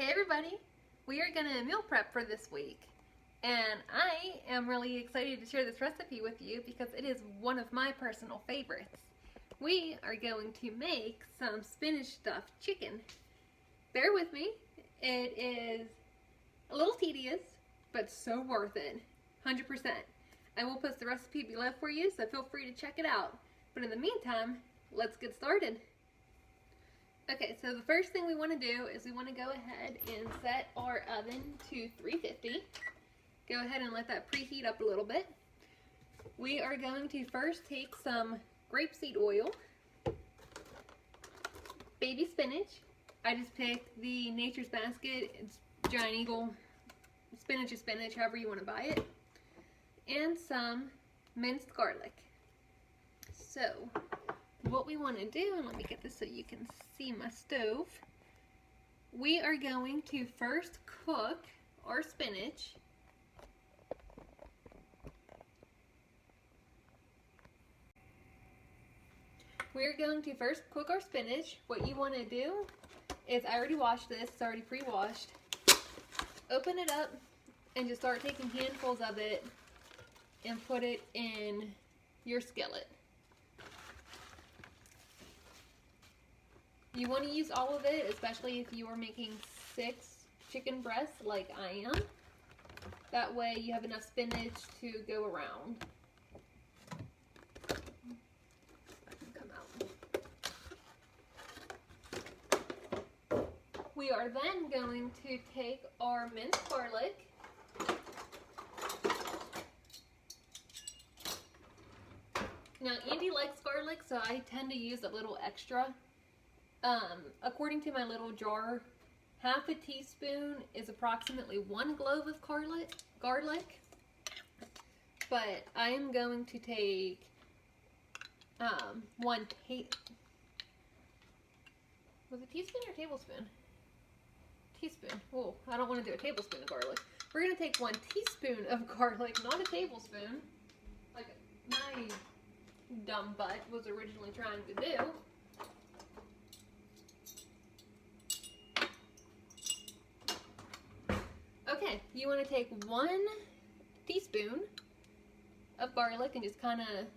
Hey everybody! We are going to meal prep for this week, and I am really excited to share this recipe with you because it is one of my personal favorites. We are going to make some spinach stuffed chicken. Bear with me, it is a little tedious, but so worth it, 100%. I will post the recipe below for you, so feel free to check it out. But in the meantime, let's get started. Okay, so the first thing we want to do is we want to go ahead and set our oven to 350. Go ahead and let that preheat up a little bit. We are going to first take some grape seed oil, baby spinach. I just picked the Nature's Basket. It's Giant Eagle. Spinach is spinach, however you want to buy it. And some minced garlic. So what we want to do, and let me get this so you can see my stove, we are going to first cook our spinach. We're going to first cook our spinach. What you want to do is, I already washed this, it's already pre-washed. Open it up and just start taking handfuls of it and put it in your skillet. You want to use all of it, especially if you are making 6 chicken breasts like I am. That way you have enough spinach to go around. We are then going to take our minced garlic, now Andy likes garlic, so I tend to use a little extra. According to my little jar, half a teaspoon is approximately 1 clove of garlic, but I am going to take was it teaspoon or tablespoon? Teaspoon. Oh, I don't want to do a tablespoon of garlic. We're going to take 1 teaspoon of garlic, not a tablespoon, like my dumb butt was originally trying to do. Okay, you want to take 1 teaspoon of garlic and just kind of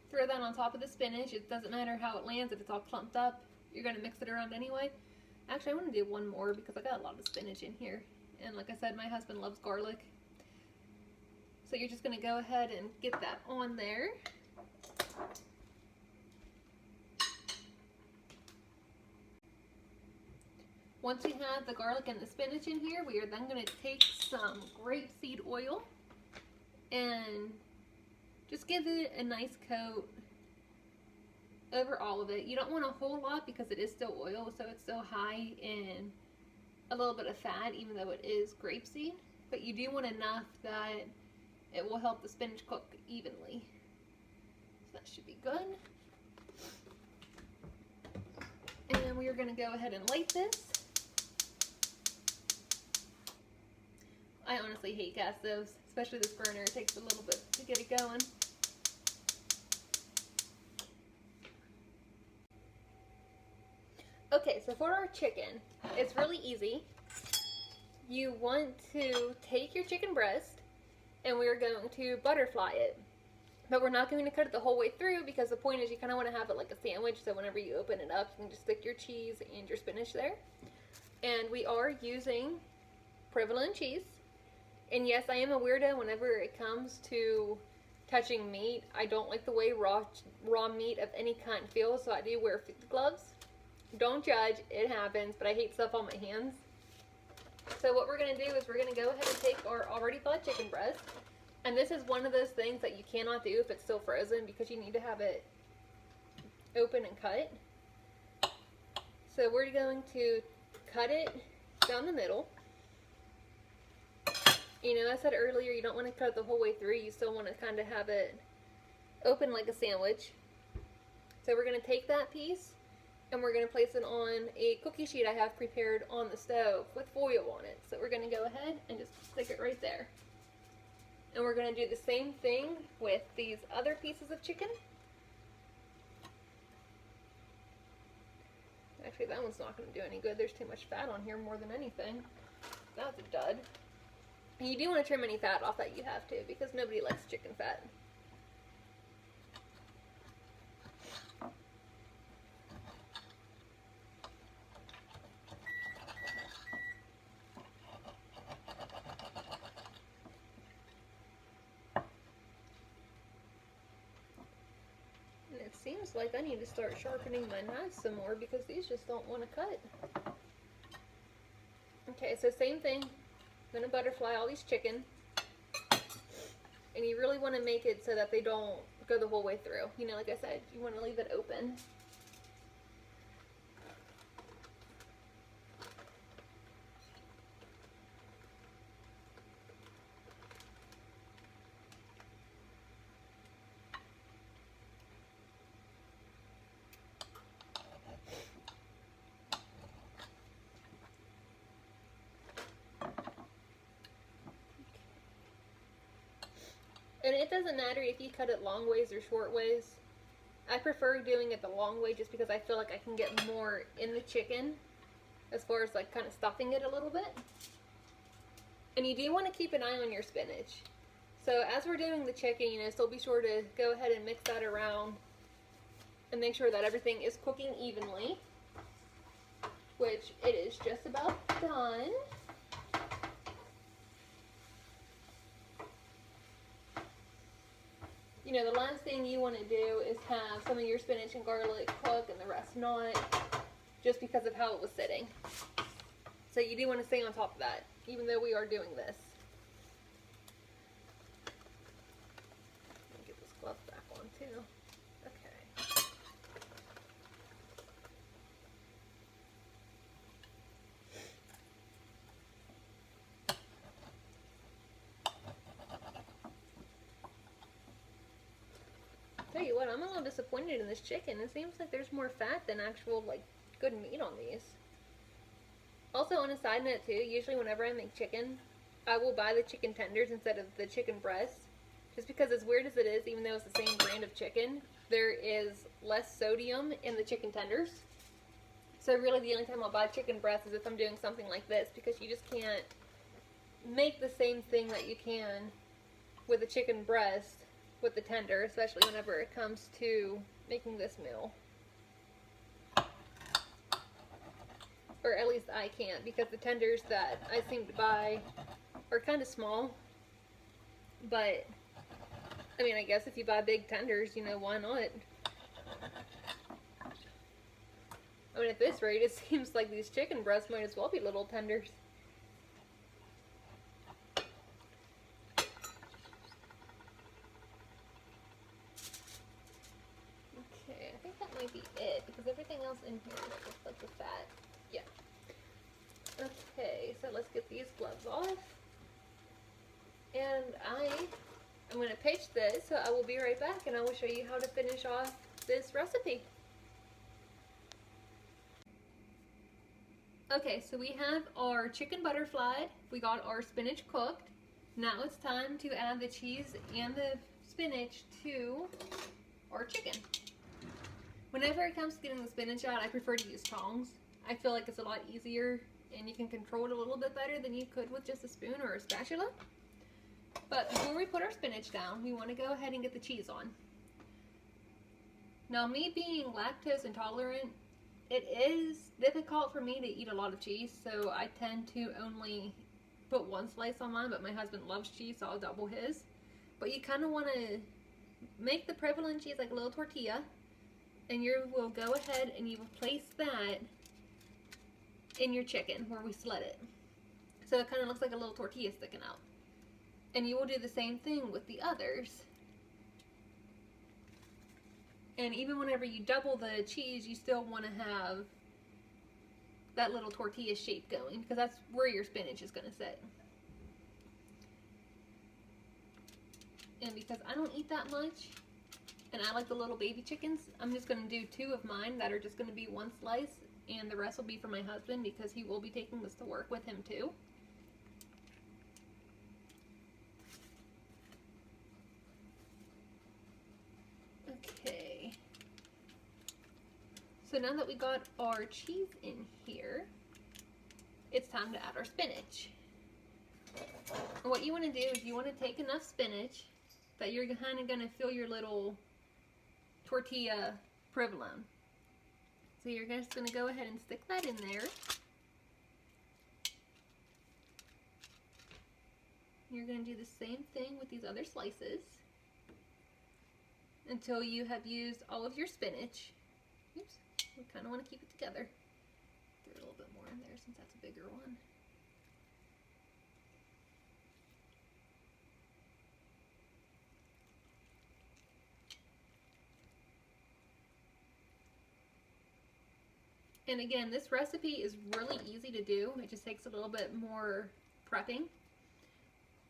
throw that on top of the spinach. It doesn't matter how it lands. If it's all clumped up, you're going to mix it around anyway. Actually, I want to do 1 more because I got a lot of spinach in here. And like I said, my husband loves garlic. So you're just going to go ahead and get that on there. Once we have the garlic and the spinach in here, we are then going to take some grape seed oil and just give it a nice coat over all of it. You don't want a whole lot because it is still oil, so it's still high in a little bit of fat, even though it is grapeseed. But you do want enough that it will help the spinach cook evenly. So that should be good. And then we are going to go ahead and light this. I honestly hate gas stoves, especially this burner. It takes a little bit to get it going. Okay, so for our chicken, it's really easy. You want to take your chicken breast and we're going to butterfly it. But we're not going to cut it the whole way through because the point is you kind of want to have it like a sandwich, so whenever you open it up, you can just stick your cheese and your spinach there. And we are using Provolone Cheese. And yes, I am a weirdo whenever it comes to touching meat. I don't like the way raw meat of any kind feels, so I do wear gloves. Don't judge, it happens, but I hate stuff on my hands. So what we're going to do is we're going to go ahead and take our already thawed chicken breast. And this is one of those things that you cannot do if it's still frozen because you need to have it open and cut. So we're going to cut it down the middle. You know, I said earlier you don't want to cut it the whole way through. You still want to kind of have it open like a sandwich. So we're going to take that piece and we're going to place it on a cookie sheet I have prepared on the stove with foil on it. So we're going to go ahead and just stick it right there. And we're going to do the same thing with these other pieces of chicken. Actually, that one's not going to do any good. There's too much fat on here more than anything. That's a dud. And you do want to trim any fat off that you have to, because nobody likes chicken fat. And it seems like I need to start sharpening my knife some more because these just don't want to cut. Okay, so same thing. I'm going to butterfly all these chicken. And you really want to make it so that they don't go the whole way through. You know, like I said, you want to leave it open. And it doesn't matter if you cut it long ways or short ways. I prefer doing it the long way just because I feel like I can get more in the chicken as far as like kind of stuffing it a little bit. And you do want to keep an eye on your spinach. So as we're doing the chicken, you know, still be sure to go ahead and mix that around and make sure that everything is cooking evenly, which it is just about done. You know, the last thing you want to do is have some of your spinach and garlic cook and the rest not, just because of how it was sitting. So you do want to stay on top of that, even though we are doing this. Let me get this glove back on too. Okay. Tell you what, I'm a little disappointed in this chicken. It seems like there's more fat than actual, like, good meat on these. Also, on a side note too, usually whenever I make chicken, I will buy the chicken tenders instead of the chicken breast. Just because as weird as it is, even though it's the same brand of chicken, there is less sodium in the chicken tenders. So really the only time I'll buy chicken breast is if I'm doing something like this, because you just can't make the same thing that you can with a chicken breast with the tender, especially whenever it comes to making this meal. Or at least I can't, because the tenders that I seem to buy are kind of small. But, I mean, I guess if you buy big tenders, you know, why not? I mean, at this rate, it seems like these chicken breasts might as well be little tenders. Okay, I think that might be it, because everything else in here looks like the fat. Yeah. Okay, so let's get these gloves off. And I'm going to pitch this, so I will be right back and I will show you how to finish off this recipe. Okay, so we have our chicken butterflied, we got our spinach cooked. Now it's time to add the cheese and the spinach to our chicken. Whenever it comes to getting the spinach out, I prefer to use tongs. I feel like it's a lot easier and you can control it a little bit better than you could with just a spoon or a spatula. But before we put our spinach down, we want to go ahead and get the cheese on. Now, me being lactose intolerant, it is difficult for me to eat a lot of cheese, so I tend to only put one slice on mine, but my husband loves cheese, so I'll double his. But you kind of want to make the provolone cheese like a little tortilla, and you will go ahead and you will place that in your chicken where we slit it. So it kind of looks like a little tortilla sticking out. And you will do the same thing with the others. And even whenever you double the cheese, you still want to have that little tortilla shape going, because that's where your spinach is going to sit. And because I don't eat that much, and I like the little baby chickens, I'm just going to do 2 of mine that are just going to be 1 slice, and the rest will be for my husband because he will be taking this to work with him too. Okay. So now that we got our cheese in here, it's time to add our spinach. And what you want to do is you want to take enough spinach that you're kind of going to fill your little tortilla provolone. So you're just going to go ahead and stick that in there. You're going to do the same thing with these other slices until you have used all of your spinach. Oops, we kind of want to keep it together. Throw a little bit more in there since that's a bigger one. And again, this recipe is really easy to do. It just takes a little bit more prepping.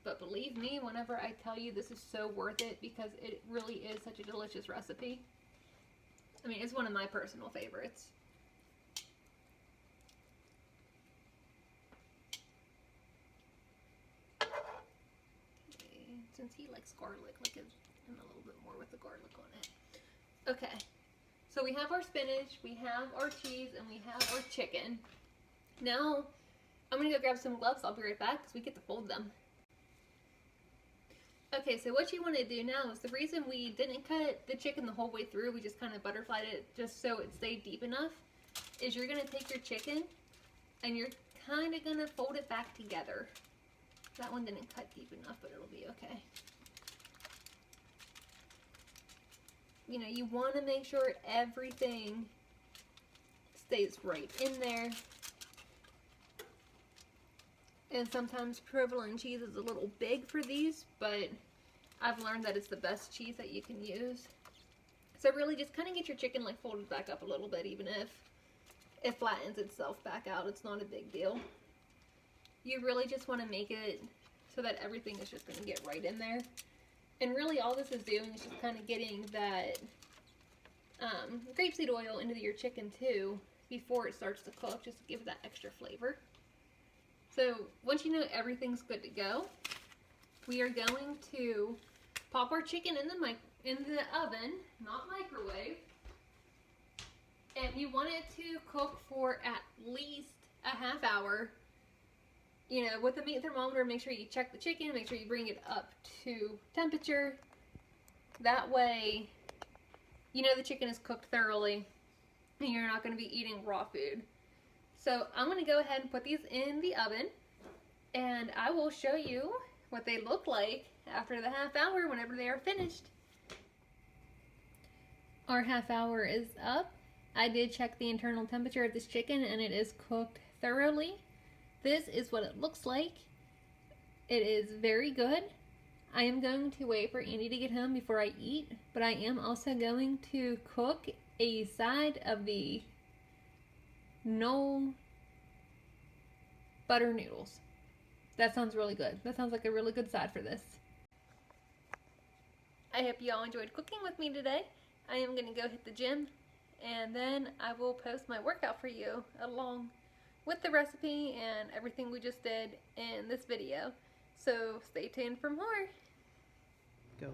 But believe me, whenever I tell you, this is so worth it because it really is such a delicious recipe. I mean, it's one of my personal favorites. Okay, since he likes garlic, like and a little bit more with the garlic on it. Okay, so we have our spinach, we have our cheese, and we have our chicken. Now, I'm gonna go grab some gloves. I'll be right back because we get to fold them. Okay, so what you want to do now is the reason we didn't cut the chicken the whole way through, we just kind of butterflied it just so it stayed deep enough, is you're going to take your chicken and you're kind of going to fold it back together. That one didn't cut deep enough, but it'll be okay. You know, you want to make sure everything stays right in there. And sometimes provolone cheese is a little big for these, but I've learned that it's the best cheese that you can use. So really just kind of get your chicken like folded back up a little bit, even if it flattens itself back out. It's not a big deal. You really just want to make it so that everything is just going to get right in there. And really all this is doing is just kind of getting that grapeseed oil into your chicken too before it starts to cook, just to give it that extra flavor. So once you know everything's good to go, we are going to pop our chicken in the oven, not microwave. And you want it to cook for at least a half hour. You know, with the meat thermometer, make sure you check the chicken, make sure you bring it up to temperature. That way, you know the chicken is cooked thoroughly and you're not going to be eating raw food. So I'm going to go ahead and put these in the oven and I will show you what they look like after the half hour whenever they are finished. Our half hour is up. I did check the internal temperature of this chicken and it is cooked thoroughly. This is what it looks like. It is very good. I am going to wait for Andy to get home before I eat, but I am also going to cook a side of the no butter noodles. That sounds really good. That sounds like a really good side for this. I hope you all enjoyed cooking with me today. I am going to go hit the gym and then I will post my workout for you along with the recipe and everything we just did in this video. So stay tuned for more. Go.